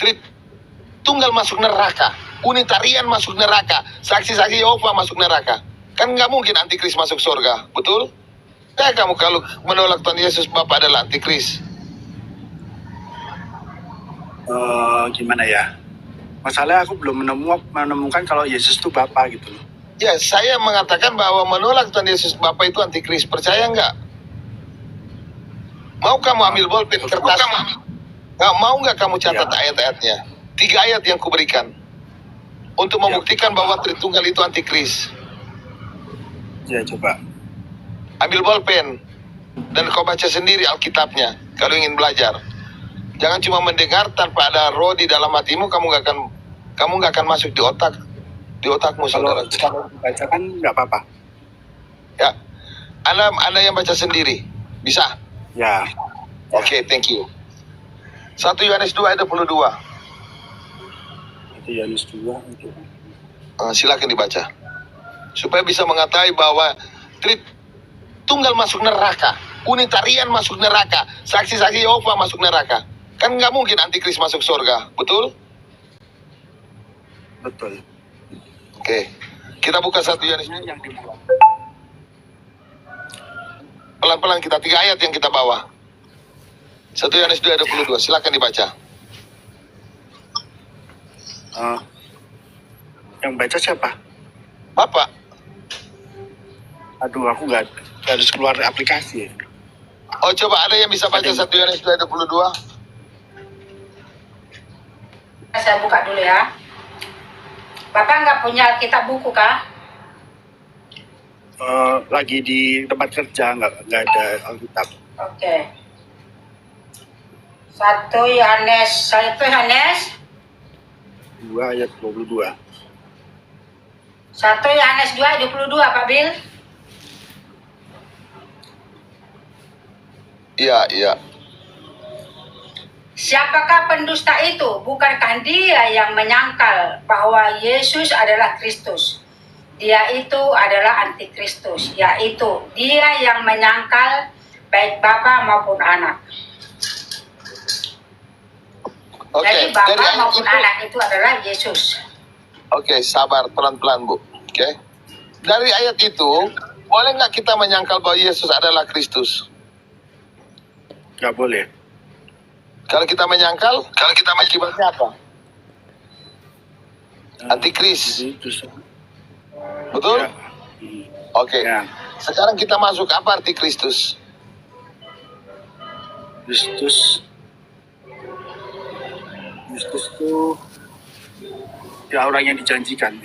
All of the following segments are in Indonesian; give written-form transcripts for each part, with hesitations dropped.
Tritunggal masuk neraka, Unitarian masuk neraka, saksi-saksi Yehova masuk neraka. Kan nggak mungkin antikris masuk surga, betul? Ya kamu kalau menolak Tuhan Yesus Bapa adalah antikris. Gimana ya? Masalahnya aku belum menemukan kalau Yesus itu Bapa gitu loh. Ya, saya mengatakan bahwa menolak Tuhan Yesus Bapa itu antikris. Percaya nggak? Mau kamu ambil bolpen kertas? Mau nggak kamu catat ayat-ayatnya? 3 ayat yang kuberikan untuk membuktikan bahwa Tritunggal itu antikris. Ya, coba. Ambil bolpen dan kau baca sendiri Alkitabnya kalau ingin belajar. Jangan cuma mendengar tanpa ada roh di dalam hatimu, kamu nggak akan masuk di otakmu, saudara. Kalau dibaca kan nggak apa-apa. Ya, Anda yang baca sendiri, bisa? Ya. Oke, thank you. 1 Yohanes 2 ayat 22. Itu Yohanes 2. Silakan dibaca. Supaya bisa mengetahui bahwa Tritunggal masuk neraka, Unitarian masuk neraka, saksi-saksi Yehova masuk neraka. Kan nggak mungkin antikris masuk surga, betul? Betul. Oke, kita buka 1 Yohanes. Yang dibuat. Pelan-pelan kita 3 ayat yang kita bawa. 1 Yohanes 2 ayat 22, silakan dibaca. Yang baca siapa? Bapak, Aduh, aku nggak harus keluar aplikasi. oh coba ada yang bisa baca 1 Yohanes 2 ayat 22? Saya buka dulu ya. Bapak nggak punya kitab buku kah? Lagi di tempat kerja, nggak ada Alkitab. Oke. 1 Yohanes 2 ayat 22. 1 Yohanes 2 ayat 22, Pak Bil. Iya. Siapakah pendusta itu? Bukankah dia yang menyangkal bahwa Yesus adalah Kristus? Dia itu adalah antikristus, yaitu dia yang menyangkal baik Bapa maupun Anak. Oke, Jadi Bapa dari ayat maupun itu, Anak itu adalah Yesus. oke, sabar, pelan-pelan Bu. Oke. Dari ayat itu, boleh nggak kita menyangkal bahwa Yesus adalah Kristus? Nggak boleh. Kalau kita menyangkal, akibatnya apa? Antikris, Itu betul? ya. Oke. Ya. Sekarang kita masuk, apa arti Kristus? Kristus itu ya orang yang dijanjikan.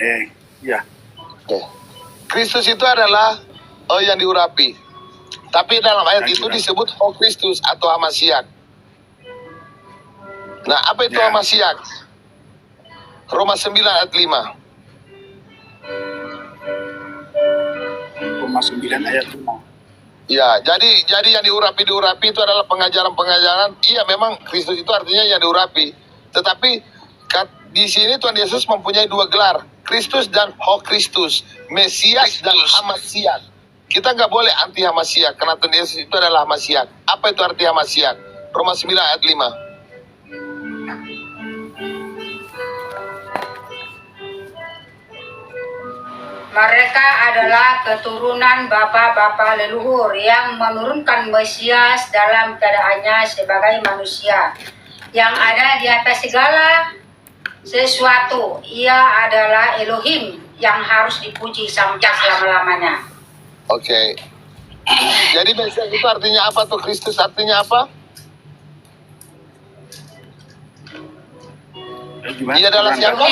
Ya. Oke. Kristus itu adalah yang diurapi. Tapi dalam ayat itu disebut Ho Kristus atau Hamasiak. Nah, apa itu Hamasiak? Roma 9 ayat 5. Roma 9 ayat 5. Ya, jadi yang diurapi itu adalah pengajaran-pengajaran. Iya, memang Kristus itu artinya yang diurapi. Tetapi di sini Tuhan Yesus mempunyai 2 gelar, Kristus dan Ho Kristus, Mesias dan Hamasiak. Kita nggak boleh anti Hamasiak, karena Tuhan Yesus itu adalah Hamasiak. Apa itu arti Hamasiak? Roma 9 ayat 5. Mereka adalah keturunan bapa-bapa leluhur yang menurunkan Mesias dalam keadaannya sebagai manusia yang ada di atas segala sesuatu. Ia adalah Elohim yang harus dipuji sampai selama-lamanya. Oke. Jadi Mesias itu artinya apa tuh? Kristus artinya apa? Ia adalah siapa?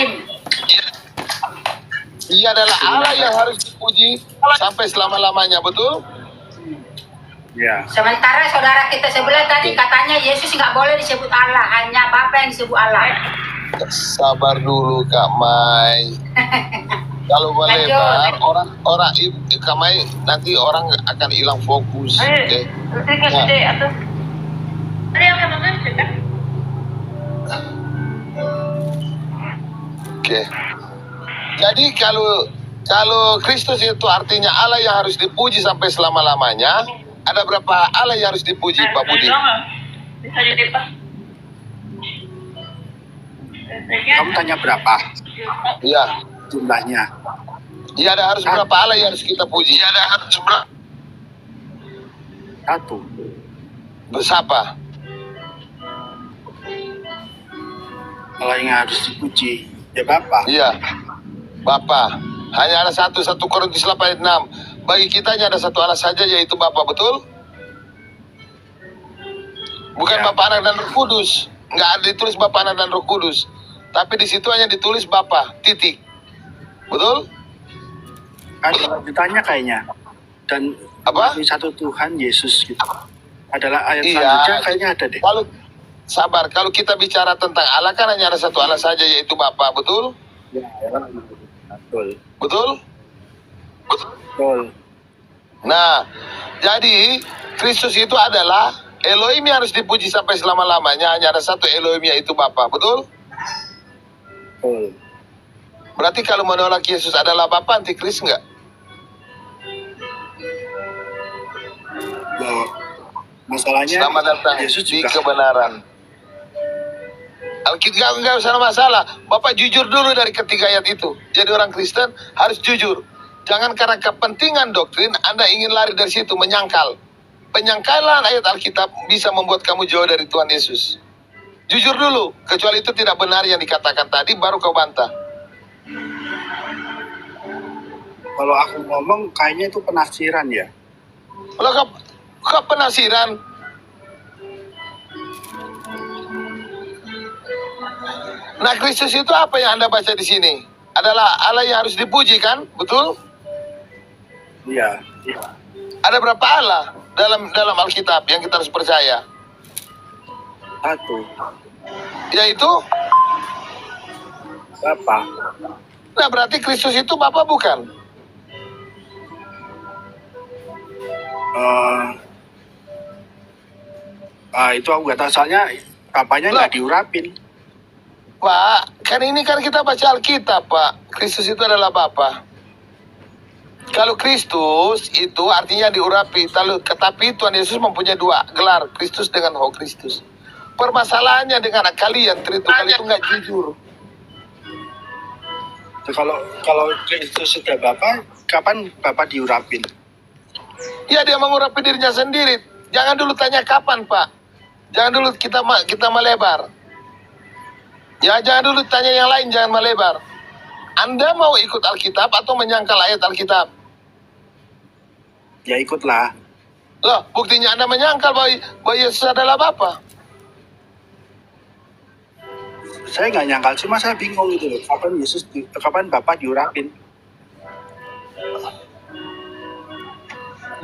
Ia adalah Allah yang harus dipuji sampai selama-lamanya, betul? Ya. Sementara saudara kita sebelah tadi katanya Yesus nggak boleh disebut Allah, hanya Bapa yang disebut Allah. Sabar dulu Kak Mai. Kalau boleh Bar, orang Kak Mai, nanti orang akan hilang fokus. Oke. Oke. Jadi kalau Kristus itu artinya Allah yang harus dipuji sampai selama-lamanya, ada berapa Allah yang harus dipuji, Pak Budi? Bisa jadi Pak. Kamu tanya berapa Iya. jumlahnya? Iya, ada harus berapa Allah yang harus kita puji? Iya, ada harus berapa? Satu. Bersapa. Kalau yang harus dipuji, ya Bapa. Iya. Bapa. Hanya ada satu Korintus 8 ayat 6. Bagi kita hanya ada satu Allah saja, yaitu Bapa, betul? Bukan Ya. Bapa, Anak, dan Roh Kudus. Nggak ada ditulis Bapa, Anak, dan Roh Kudus. Tapi di situ hanya ditulis Bapa, titik. Betul? Kan ditanya kayaknya. Dan Apa? di satu Tuhan Yesus gitu. Adalah ayat Iya. selanjutnya kayaknya ada deh. Kalau sabar, kalau kita bicara tentang Allah kan hanya ada satu Allah saja, yaitu Bapa, betul? Ya, betul. Betul? Betul. Nah, jadi Kristus itu adalah Elohim yang harus dipuji sampai selama-lamanya. Hanya ada satu Elohim, yaitu Bapa, betul? Betul. Berarti kalau menolak Yesus adalah Bapa, antikris enggak? Loh, masalahnya Selamat datang Yesus di juga kebenaran. Alkitab enggak usah masalah. Bapak jujur dulu dari ketiga ayat itu. Jadi orang Kristen harus jujur. Jangan karena kepentingan doktrin Anda ingin lari dari situ, menyangkal. Penyangkalan ayat Alkitab bisa membuat kamu jauh dari Tuhan Yesus. Jujur dulu, kecuali itu tidak benar yang dikatakan tadi, baru kau bantah. kalau aku ngomong kayaknya itu penafsiran ya. Kalau kau penasiran, nah Kristus itu apa yang Anda baca di sini? Adalah Allah yang harus dipuji kan? Betul? Iya. Ada berapa Allah dalam Alkitab yang kita harus percaya? Satu. Yaitu, Bapa. nah berarti Kristus itu Bapa bukan? Itu aku nggak tahu soalnya bapaknya nggak diurapin. Pak, kan ini kan kita baca Alkitab, Pak. Kristus itu adalah Bapa. Kalau Kristus itu artinya diurapi, tetapi Tuhan Yesus mempunyai dua gelar, Kristus dengan Ho Kristus. Permasalahannya dengan kalian, Tritunggal itu nggak jujur. Kalau Kristus sudah Bapa, kapan Bapak diurapin? Ya dia mengurapi dirinya sendiri. Jangan dulu tanya kapan, Pak. Jangan dulu kita melebar. Ya jangan dulu tanya yang lain, jangan melebar. Anda mau ikut Alkitab atau menyangkal ayat Alkitab? Ya ikutlah. Loh, buktinya Anda menyangkal bahwa Yesus adalah Bapa. Saya nggak nyangkal, cuma saya bingung gitu loh. Kapan Bapak diurapin?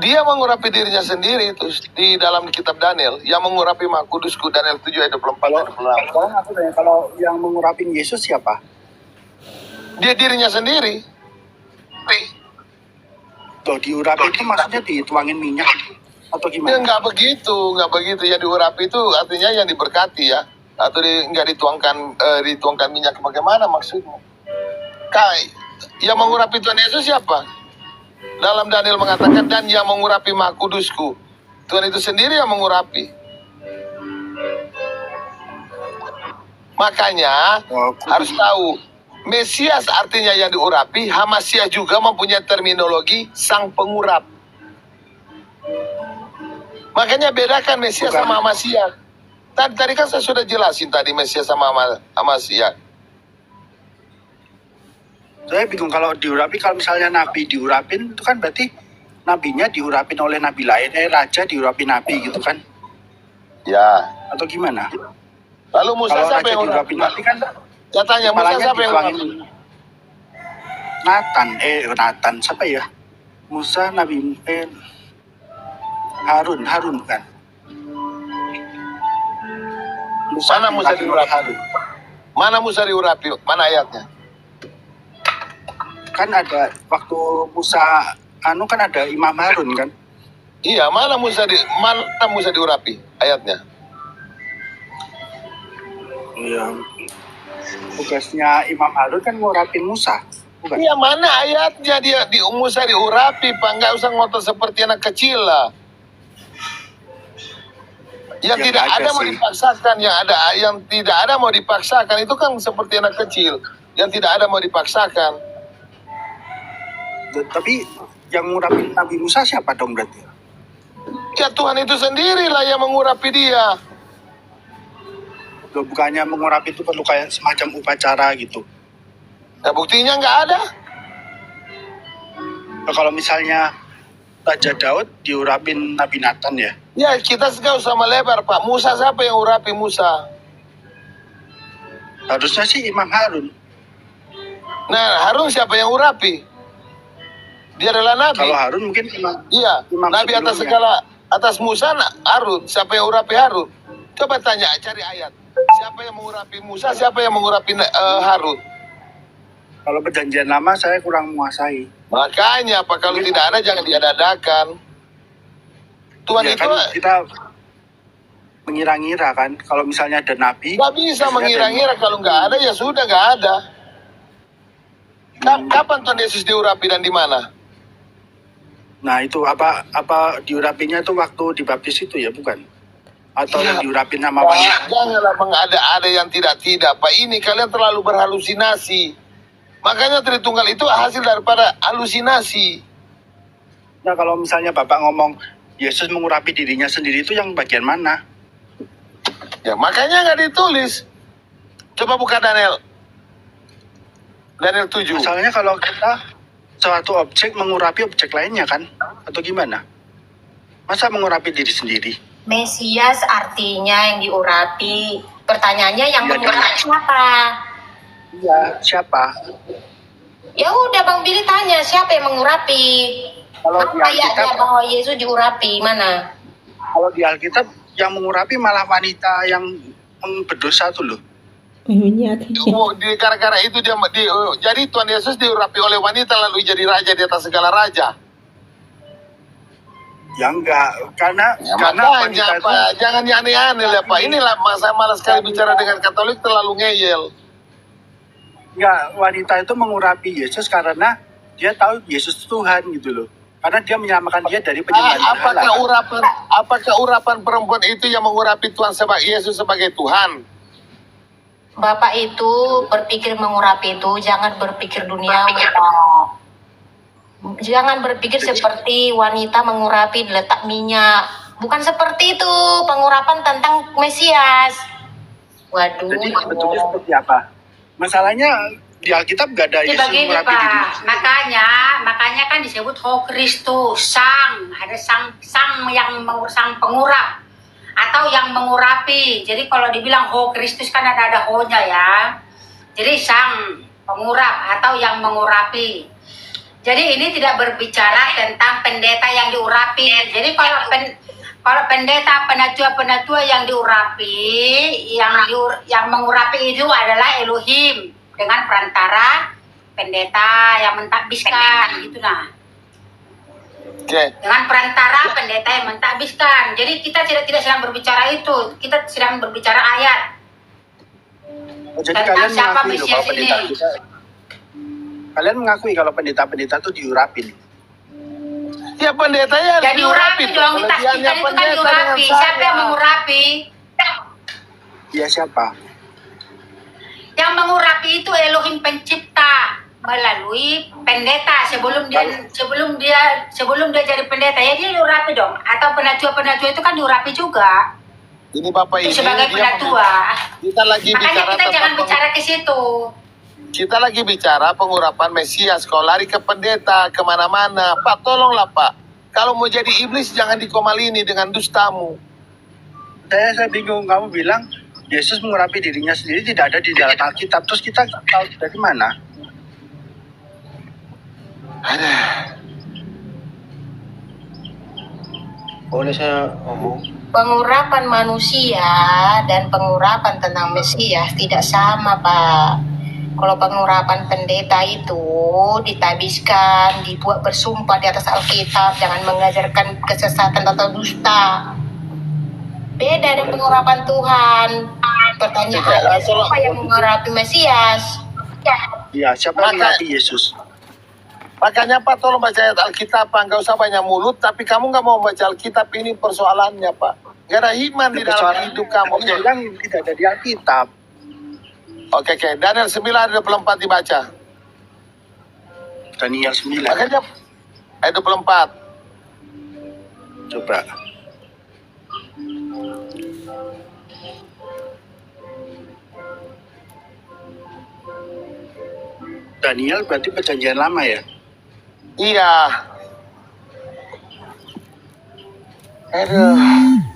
Dia mengurapi dirinya sendiri itu di dalam kitab Daniel. Yang mengurapi Maha Kudusku, Daniel 7 ayat 24 dan 26. Sekarang aku tanya, kalau yang mengurapin Yesus siapa? Dia dirinya sendiri. Tuh diurapin itu maksudnya dituangin minyak atau Ya gimana? nggak begitu. Yang diurapi itu artinya yang diberkati ya. Atau nggak dituangkan minyak, bagaimana maksudnya? Yang mengurapi Tuhan Yesus siapa? Dalam Daniel mengatakan, dan yang mengurapi Maha Kudusku. Tuhan itu sendiri yang mengurapi. Makanya harus tahu, Mesias artinya yang diurapi, Hamasiah juga mempunyai terminologi sang pengurap. Makanya bedakan Mesias Bukan. sama Hamasiah. Tadi kan saya sudah jelasin tadi Mesias sama Hamasiah. Saya bingung kalau diurapi, kalau misalnya nabi diurapin itu kan berarti nabinya diurapin oleh nabi lain, raja diurapin nabi gitu kan? Ya. Atau gimana? Lalu Musa Kalau siapa raja yang diurapin urapi? nabi kan Saya tanya, Musa kepalanya siapa yang dituangin urapi? Nathan siapa ya? Musa nabi Harun kan? Mana Musa diurapi? Harun. Mana Musa diurapi? Mana ayatnya? Kan ada waktu Musa kan ada Imam Harun kan? Iya, mana Musa diurapi? Ayatnya. Iya. Tugasnya Imam Harun kan ngurapin Musa, bukan? Iya, mana ayatnya Musa diurapi, Pak? Nggak usah ngotot seperti anak kecil lah. Yang Ya, tidak nggak ada mau sih. dipaksakan, yang tidak ada mau dipaksakan itu kan seperti anak kecil. Yang tidak ada mau dipaksakan. Tapi yang ngurapin Nabi Musa siapa dong berarti? Ya Tuhan itu sendirilah yang mengurapi dia. Loh, bukannya mengurapi itu perlu kayak semacam upacara gitu. Nah buktinya nggak ada. Nah, kalau misalnya Raja Daud diurapin Nabi Nathan ya, Ya kita segau sama lebar Pak. Musa siapa yang urapi Musa? harusnya sih Imam Harun. Nah Harun siapa yang urapi? Dia adalah Nabi. Kalau Harun mungkin Imam. Iya, Imam Nabi atas sebelumnya. atas Musa, Harun. Siapa yang urapi Harun? Coba tanya, cari ayat. Siapa yang mengurapi Musa, siapa yang mengurapi Harun? Kalau perjanjian lama saya kurang menguasai. Makanya, apa kalau tidak ada jangan diadakan. Tuhan Ya itu kan kita mengira-ngira kan, kalau misalnya ada Nabi. nggak bisa biasanya mengira-ngira, kalau nggak ada ya sudah nggak ada. Kapan Tuhan Yesus diurapi dan di mana? Nah itu apa diurapinya itu waktu dibaptis itu ya bukan? Atau Ya. yang diurapin sama Pak, wanita? janganlah mengada-ada yang tidak-tidak. Pak, ini kalian terlalu berhalusinasi. Makanya Tritunggal itu hasil daripada halusinasi. Nah kalau misalnya Bapak ngomong Yesus mengurapi dirinya sendiri itu yang bagian mana? Ya makanya nggak ditulis. Coba buka Daniel 7. Misalnya kalau kita suatu objek mengurapi objek lainnya kan? Atau gimana? Masa mengurapi diri sendiri? Mesias artinya yang diurapi. Pertanyaannya yang Ya, mengurapi siapa? Iya, siapa? Ya udah Bang Billy tanya siapa yang mengurapi? Kalau di Apa ayatnya Alkitab, bahwa Yesus diurapi? Mana? kalau di Alkitab yang mengurapi malah wanita yang berdosa tuh loh. Oh, gara-gara itu jadi Tuhan Yesus diurapi oleh wanita lalu jadi raja di atas segala raja. Ya enggak, karena Ya, wanita makanya itu Pak, jangan yang aneh-aneh lah Pak. Inilah saya malas sekali bicara dengan Katolik terlalu ngeyel. enggak, wanita itu mengurapi Yesus karena dia tahu Yesus itu Tuhan gitu loh. Karena dia menyelamatkan dia dari penyembahan berhala. Apakah urapan perempuan itu yang mengurapi Tuhan sebagai Yesus sebagai Tuhan? Bapak itu berpikir mengurapi itu jangan berpikir duniawi Pak. Jangan berpikir seperti wanita mengurapi diletak minyak. Bukan seperti itu pengurapan tentang Mesias. Waduh. Jadi sebetulnya seperti apa? Masalahnya di Alkitab gak ada Jadi Yesus begini mengurapi diri. Pak, makanya kan disebut Ho Kristus, sang, ada sang yang sang pengurap atau yang mengurapi. Jadi kalau dibilang Ho Kristus kan ada ho-nya ya. Jadi sang pengurap atau yang mengurapi. Jadi ini tidak berbicara tentang pendeta yang diurapi. Jadi kalau pendeta penatua yang diurapi, yang mengurapi itu adalah Elohim dengan perantara pendeta yang mentakbiskan gitu nah. Oke. Dengan perantara pendeta yang mentakbiskan. Jadi kita tidak sedang berbicara itu, kita sedang berbicara ayat. Oh, jadi Tentang kalian siapa mengakui loh Mesias kalau pendeta ini? kita. Kalian mengakui kalau pendeta-pendeta itu diurapin. Ya pendetanya harus Jadi diurapi dong, Kalau ditasbihkan dia itu kan pendeta diurapi. dengan Siapa yang saya. mengurapi? Dia siapa? Yang mengurapi itu Elohim pencipta melalui pendeta sebelum dia jadi pendeta ya dia diurapi dong, atau penatua itu kan diurapi juga Ini Bapak itu ini sebagai dia penatua. kita lagi Makanya bicara kita jangan tentang bicara ke situ. kita lagi bicara pengurapan Mesias. Kalau lari ke pendeta kemana-mana, Pak tolonglah Pak. Kalau mau jadi iblis jangan dikomalini dengan dustamu. Saya bingung, kamu bilang Yesus mengurapi dirinya sendiri tidak ada di dalam Alkitab. Terus kita tahu dari mana? Boleh saya ngomong? Pengurapan manusia dan pengurapan tentang Mesias tidak sama, Pak. Kalau pengurapan pendeta itu ditabiskan, dibuat bersumpah di atas Alkitab, jangan mengajarkan kesesatan atau dusta. Beda dengan pengurapan Tuhan. Pertanyaannya, siapa yang mengurapi Mesias? Iya, siapa yang mengurapi Yesus? Makanya Pak tolong baca ayat Alkitab Pak. Nggak usah banyak mulut, tapi kamu nggak mau baca Alkitab, ini persoalannya Pak. Nggak ada iman di dalam Soalnya hidup kamu. kamu bilang tidak ada di Alkitab. Oke. Daniel 9:24 dibaca. Daniel 9. Makanya ayat 24. Coba. Daniel berarti perjanjian lama ya? Iya. Aduh.